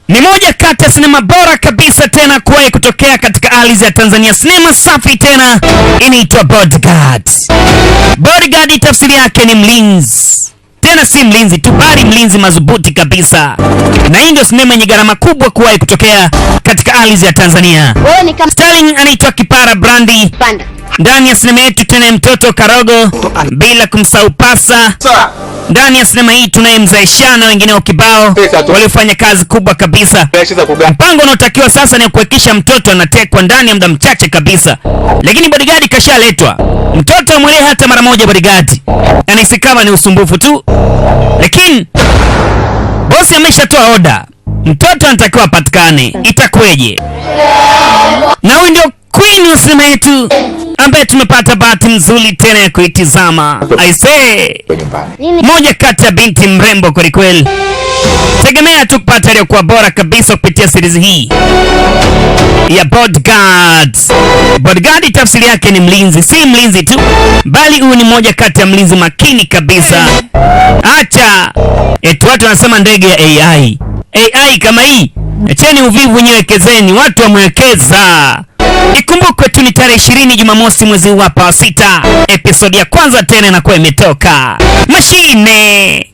Ni moja kati ya sinema bora kabisa tena kuwahi kutokea katika ardhi ya Tanzania. Sinema safi tena, inaitwa Bodyguard. Bodyguard tafsiri yake ni mlinzi. Tena si mlinzi tu, bali mlinzi madhubuti kabisa. Na hii ndio sinema yenye gharama kubwa kuwahi kutokea katika ardhi ya Tanzania. Starring anaitwa Kipara Brandi. Ndani ya sinema yetu tena mtoto Karogo, bila kumsahau Pasa. Ndani ya sinema hii tunaye Mzee Shana, wengine wa kibao waliofanya kazi kubwa kabisa. Mpango unaotakiwa sasa ni kuhakikisha mtoto anatekwa ndani ya muda mchache kabisa. Lakini bodyguard kashaletwa. Mtoto amwelewe hata mara moja bodyguard. Anahisi kama ni usumbufu tu. Lakini bosi ameshatoa oda. Mtoto anatakiwa apatikane. Itakuweje? Na huyu ndio queen wa sinema yetu ambaye tumepata bahati nzuri tena ya kuitizama. I say, moja kati ya binti mrembo kweli kweli. Tegemea tu kupata ile kwa bora kabisa kupitia series hii ya Bodyguard. Bodyguard tafsiri yake ni mlinzi, si mlinzi tu, bali huyu ni moja kati ya mlinzi makini kabisa. Acha watu wanasema ndege ya AI. AI kama hii, acheni uvivu nyewekezeni, watu wamewekeza. Ikumbukwe tu ni tarehe 20 Jumamosi mwezi wa 6. Episode ya kwanza tena inakuwa imetoka. Mashine